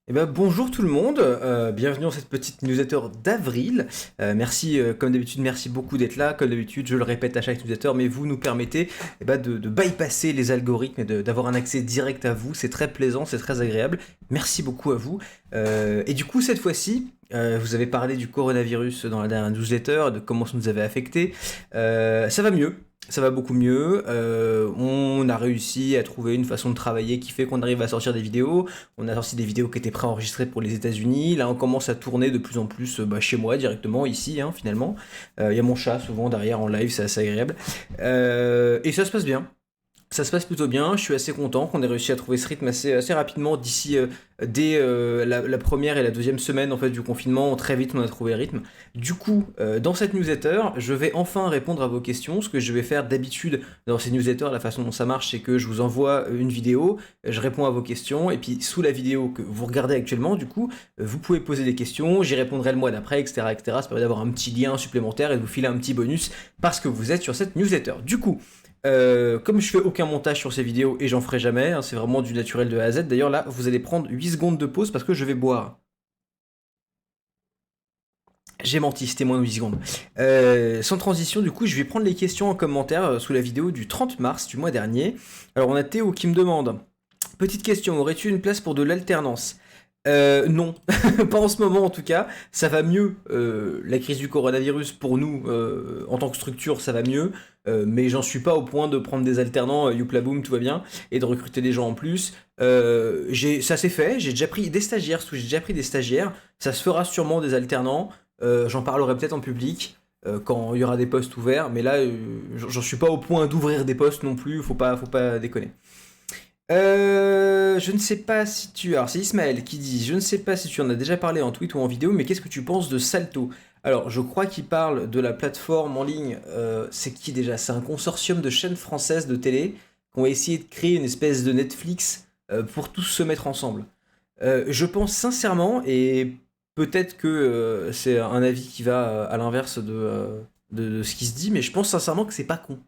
Eh ben, bonjour tout le monde, bienvenue dans cette petite newsletter d'avril. Merci, comme d'habitude, merci beaucoup d'être là. Comme d'habitude, je le répète à chaque newsletter, mais vous nous permettez de bypasser les algorithmes et d'avoir un accès direct à vous. C'est très plaisant, c'est très agréable. Merci beaucoup à vous. Et du coup, cette fois-ci, vous avez parlé du coronavirus dans la dernière newsletter, de comment ça nous avait affecté. Ça va mieux. Ça va beaucoup mieux. On a réussi à trouver une façon de travailler qui fait qu'on arrive à sortir des vidéos. On a sorti des vidéos qui étaient préenregistrées pour les États-Unis. Là, on commence à tourner de plus en plus chez moi directement, ici, hein, finalement. Il y a mon chat souvent derrière en live, c'est assez agréable. Et ça se passe bien. Ça se passe plutôt bien, je suis assez content qu'on ait réussi à trouver ce rythme assez rapidement d'ici dès la première et la deuxième semaine en fait, du confinement, très vite on a trouvé le rythme. Du coup, dans cette newsletter, je vais enfin répondre à vos questions. Ce que je vais faire d'habitude dans ces newsletters, la façon dont ça marche, c'est que je vous envoie une vidéo, je réponds à vos questions, et puis sous la vidéo que vous regardez actuellement, du coup, vous pouvez poser des questions, j'y répondrai le mois d'après, etc., etc. Ça permet d'avoir un petit lien supplémentaire et de vous filer un petit bonus parce que vous êtes sur cette newsletter. Du coup, comme je fais aucun montage sur ces vidéos et j'en ferai jamais, hein, c'est vraiment du naturel de A à Z. D'ailleurs là, vous allez prendre 8 secondes de pause parce que je vais boire. J'ai menti, c'était moins de 8 secondes. Sans transition, du coup, je vais prendre les questions en commentaire sous la vidéo du 30 mars du mois dernier. Alors on a Théo qui me demande, petite question, aurais-tu une place pour de l'alternance? Non, pas en ce moment en tout cas. Ça va mieux. La crise du coronavirus pour nous, en tant que structure, ça va mieux. Mais j'en suis pas au point de prendre des alternants, youpla boum, tout va bien, et de recruter des gens en plus. Ça s'est fait. J'ai déjà pris des stagiaires, surtout j'ai déjà pris des stagiaires. Ça se fera sûrement des alternants. J'en parlerai peut-être en public. Quand il y aura des postes ouverts, mais là, j'en suis pas au point d'ouvrir des postes non plus, faut pas déconner. Je ne sais pas si tu... Alors c'est Ismaël qui dit, je ne sais pas si tu en as déjà parlé en tweet ou en vidéo, mais qu'est-ce que tu penses de Salto? Alors je crois qu'il parle de la plateforme en ligne, c'est qui déjà? C'est un consortium de chaînes françaises de télé qui ont essayé de créer une espèce de Netflix pour tous se mettre ensemble. Je pense sincèrement, et peut-être que c'est un avis qui va à l'inverse de ce qui se dit, mais je pense sincèrement que c'est pas con.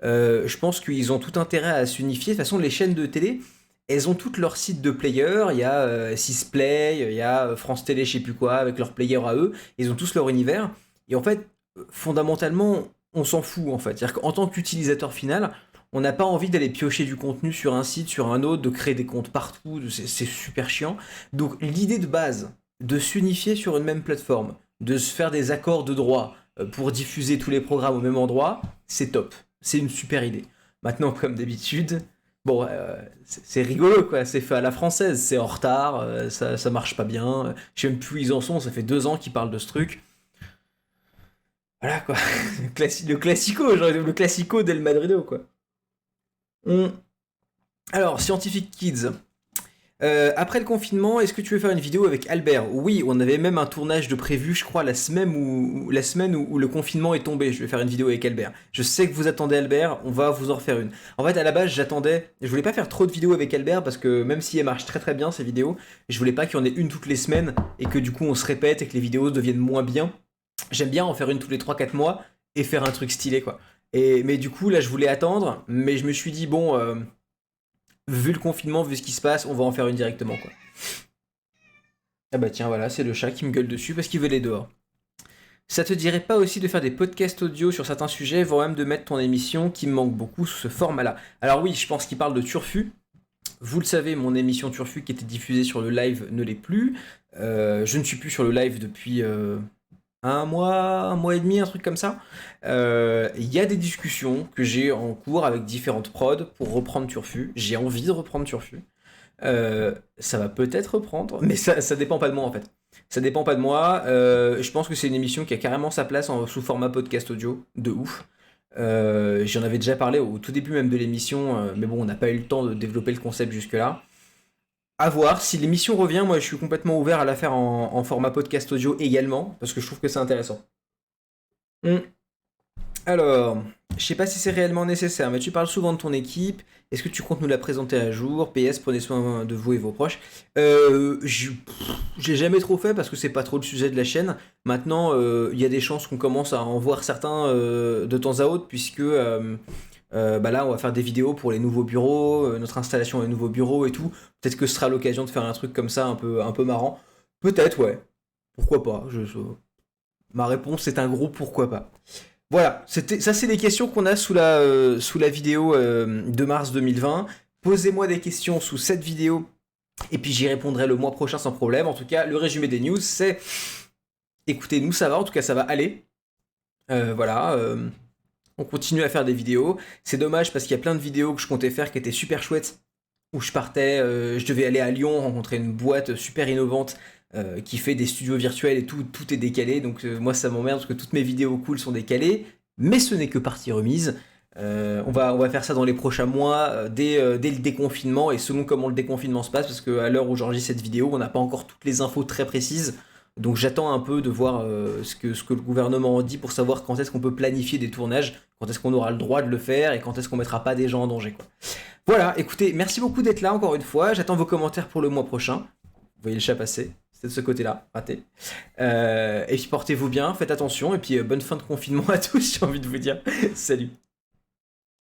Je pense qu'ils ont tout intérêt à s'unifier. De toute façon, les chaînes de télé, elles ont toutes leurs sites de player. Il y a Sisplay, il y a France Télé, je sais plus quoi, avec leur player à eux. Ils ont tous leur univers. Et en fait, fondamentalement, on s'en fout en fait. C'est-à-dire qu'en tant qu'utilisateur final, on n'a pas envie d'aller piocher du contenu sur un site, sur un autre, de créer des comptes partout. C'est super chiant. Donc l'idée de base, de s'unifier sur une même plateforme, de se faire des accords de droit pour diffuser tous les programmes au même endroit, c'est top. C'est une super idée. Maintenant, comme d'habitude, bon, c'est rigolo quoi, c'est fait à la française, c'est en retard, ça marche pas bien. Je sais même plus où ils en sont, ça fait 2 ans qu'ils parlent de ce truc. Voilà quoi, le classico, genre, le classico del Madrido quoi. On- Alors, Scientific Kids. Après le confinement, est-ce que tu veux faire une vidéo avec Albert? Oui, on avait même un tournage de prévu, je crois, la semaine où le confinement est tombé. Je vais faire une vidéo avec Albert. Je sais que vous attendez Albert, on va vous en refaire une. En fait, à la base, je voulais pas faire trop de vidéos avec Albert parce que même si elles marchent très très bien ces vidéos, je voulais pas qu'il y en ait une toutes les semaines et que du coup on se répète et que les vidéos deviennent moins bien. J'aime bien en faire une tous les 3 4 mois et faire un truc stylé quoi. Mais du coup, là, je voulais attendre, mais je me suis dit, bon, vu le confinement, vu ce qui se passe, on va en faire une directement, quoi. Ah bah tiens, voilà, c'est le chat qui me gueule dessus parce qu'il veut les dehors. Ça te dirait pas aussi de faire des podcasts audio sur certains sujets, voire même de mettre ton émission qui me manque beaucoup sous ce format-là? Alors oui, je pense qu'il parle de Turfu. Vous le savez, mon émission Turfu qui était diffusée sur le live ne l'est plus. Je ne suis plus sur le live depuis un mois et demi, un truc comme ça. Il y a des discussions que j'ai en cours avec différentes prods pour reprendre Turfu. J'ai envie de reprendre Turfu. Ça va peut-être reprendre, mais ça dépend pas de moi en fait. Ça dépend pas de moi. Je pense que c'est une émission qui a carrément sa place sous format podcast audio, de ouf. J'en avais déjà parlé au tout début même de l'émission, mais bon, on n'a pas eu le temps de développer le concept jusque-là. À voir, si l'émission revient, moi je suis complètement ouvert à la faire en format podcast audio également, parce que je trouve que c'est intéressant. Hmm. Alors, je sais pas si c'est réellement nécessaire, mais tu parles souvent de ton équipe. Est-ce que tu comptes nous la présenter à jour? PS, prenez soin de vous et vos proches. J'ai jamais trop fait parce que c'est pas trop le sujet de la chaîne. Maintenant, il y a des chances qu'on commence à en voir certains de temps à autre, puisque Bah là, on va faire des vidéos pour les nouveaux bureaux, notre installation des nouveaux bureaux et tout. Peut-être que ce sera l'occasion de faire un truc comme ça, un peu marrant. Peut-être, ouais. Pourquoi pas. Ma réponse est un gros pourquoi pas. Voilà, ça c'est les questions qu'on a sous la vidéo de mars 2020. Posez-moi des questions sous cette vidéo et puis j'y répondrai le mois prochain sans problème. En tout cas, le résumé des news, c'est écoutez, nous ça va, en tout cas ça va aller. Voilà, on continue à faire des vidéos. C'est dommage parce qu'il y a plein de vidéos que je comptais faire qui étaient super chouettes. Où je partais, je devais aller à Lyon rencontrer une boîte super innovante qui fait des studios virtuels et tout est décalé. Donc moi ça m'emmerde parce que toutes mes vidéos cool sont décalées. Mais ce n'est que partie remise. On va faire ça dans les prochains mois, dès le déconfinement et selon comment le déconfinement se passe, parce qu'à l'heure où j'enregistre cette vidéo, on n'a pas encore toutes les infos très précises. Donc j'attends un peu de voir ce que le gouvernement en dit pour savoir quand est-ce qu'on peut planifier des tournages, quand est-ce qu'on aura le droit de le faire et quand est-ce qu'on mettra pas des gens en danger, quoi. Voilà, écoutez, merci beaucoup d'être là encore une fois. J'attends vos commentaires pour le mois prochain. Vous voyez le chat passer, c'est de ce côté-là, raté. Et puis portez-vous bien, faites attention, et puis bonne fin de confinement à tous, j'ai envie de vous dire. Salut.